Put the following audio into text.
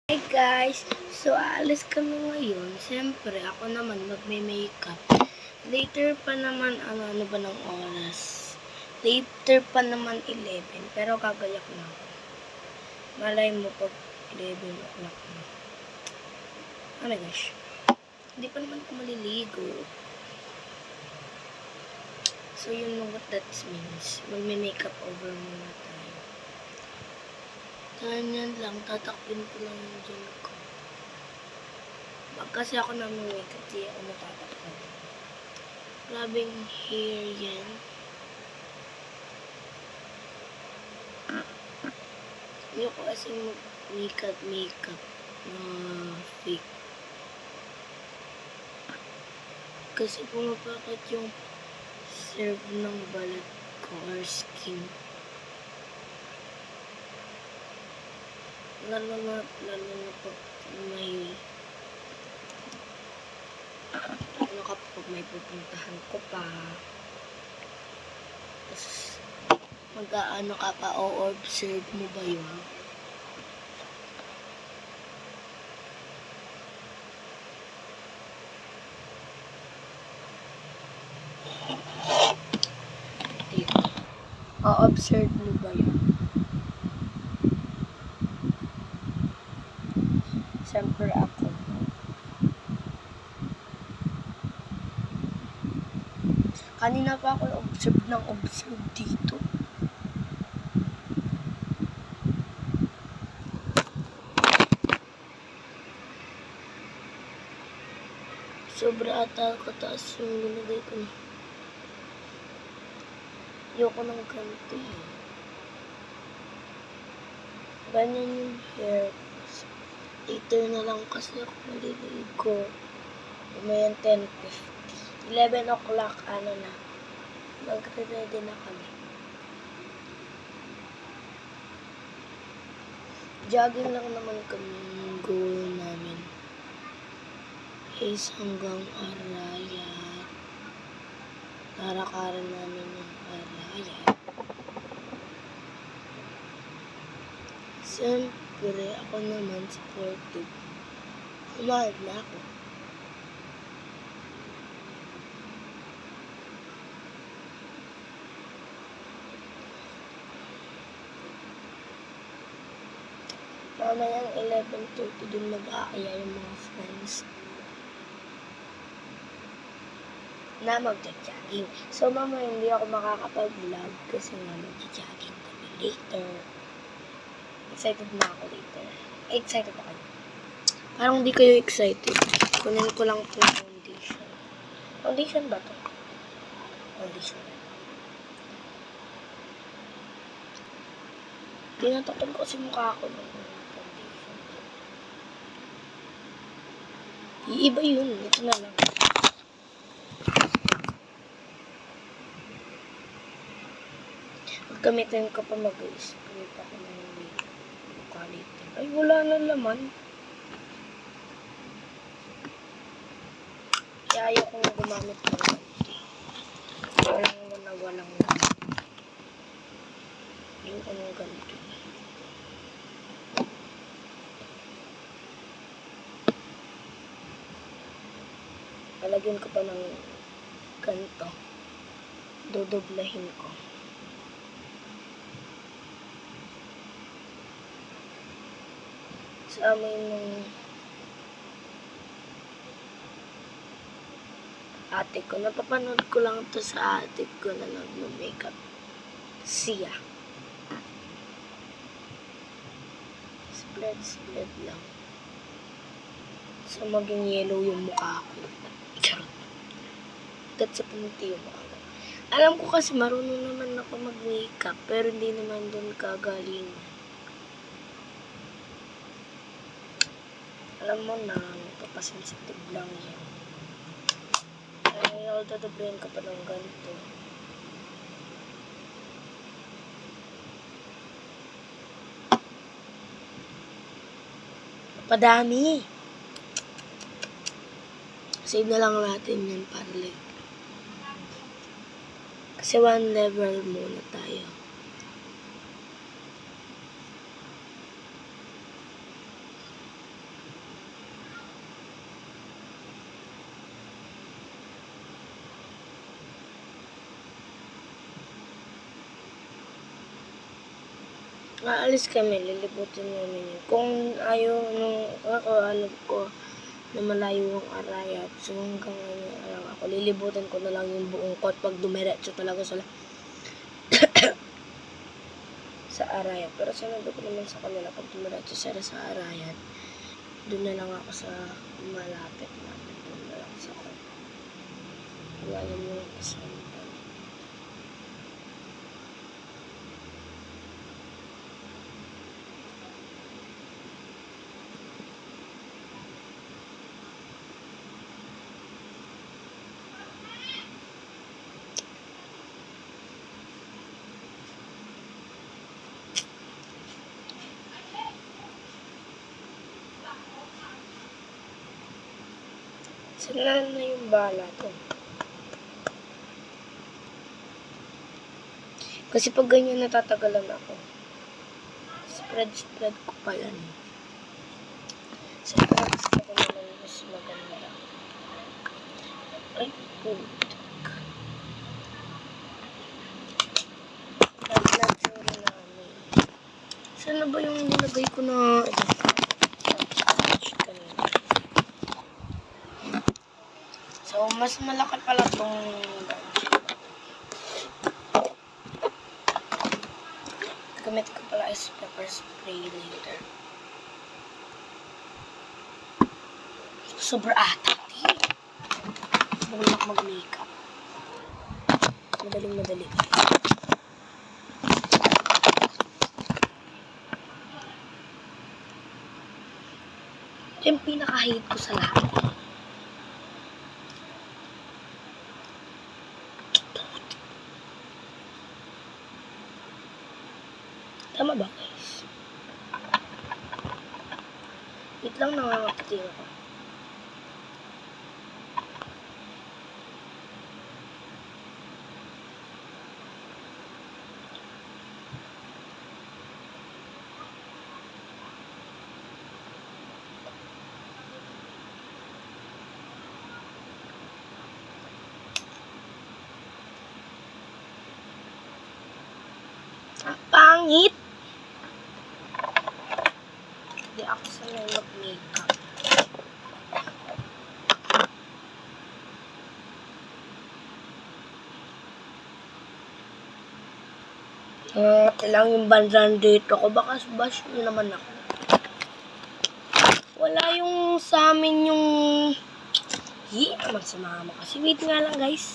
Hi guys! So, aalis kami ngayon. Siyempre, ako naman magme-makeup. Later pa naman, ano ba ng oras? Later pa naman 11, pero kagayak na ako. Malay mo pag 11 o'clock na. Oh my gosh. Hindi pa naman ako maliligo. So, you know what that means. Magme-makeup over muna tayo. Ganyan lang, tatakpin ko lang yung dyan ko. Wag kasi ako namumake at di ako natatakpan. Grabing hair yan. Hindi ko kasi makeup na fake. Kasi pumapakit yung serve ng balat ko or skin. Lalo na pag may pag may pupuntahan ko pa. Tapos mag-aano ka pa o observe mo ba yun? O-observe mo ba yun? Siyempre ako. Kanina pa ako observe dito. Sobra ata kataas yung nilagay ko na. Ayoko ng ganito eh. Ganyan yung hair. Later na lang kasi ako maliligo. Umayan 10:50. 11 o'clock, na. Magre-ready na kami. Jogging lang naman kami yung goal namin. Is hanggang Arayat. Narakaran namin yung Arayat. Siyempre, ako naman supportive. Humahad na ako. Mamayang 11:30 dun mag-aaya yung mga friends na magja-jogging. So, mamaya hindi ako makakapag-vlog kasi nga magja-jogging kami later. Excited na ako later. Excited ako. Parang hindi kayo excited. Kunin ko lang po yung foundation. Foundation ba to? Foundation. Tinatakpan ko kasi mukha ko ng foundation. Iiba yun. Ito na lang. Gamitin ko pa mag-spray pa ko ng mukha later. Ay, wala na laman. Kaya ayaw kong gumamit ng ganito. Walang laman. Ayaw ko ng ganito. Lalagyan ko pa ng ganito. Dodoblahin ko. Sa amin ng ate ko. Napapanood ko lang to sa ate ko na nag-makeup. Siya. Spread lang. So, maging yellow yung mukha ko. Charot. That's sa pumunti yung mukha ko. Alam ko kasi marunong naman ako mag-makeup, pero hindi naman doon kagaling. Alam mo na, papasensitive lang yan. Ay, dadoblayin ko pa ng ganito. Padami. Save na lang natin yan para later. Kasi one level muna tayo. Aalis kami, lilibutin namin yun. Kung ayaw nung alam ko na malayo yung Arayat, so hanggang lang ako, lilibutin ko na lang yung buong kot pag dumiretso talaga sila sa Arayat. Pero sunod ko naman sa kanila pag dumiretso sila sa Arayat, doon na lang ako sa malapit namin. Doon na lang sa wala naman yung kasama. Sila na yung bala to. Kasi pag ganyan natatagalan ako. Spread ko pa yan. Spread ko naman mas maganda. Ay, putik. Nag-natsura namin. Saan na ba yung nilagay ko na so, mas malaki pala itong gamit ko pala is pepper spray later. Sobra ata. Madaling ako mag-makeup. Madaling. Ito yung pinaka-hate ko sa lahat. Tama ba, guys? Wait lang, nangangapating ako. Ang pangit! Hindi ako sanay mag-makeup. Lang yung bandan dito ko. Baka bash nyo naman ako. Wala yung sa amin yung... naman sa mama kasi. Wait nga lang, guys.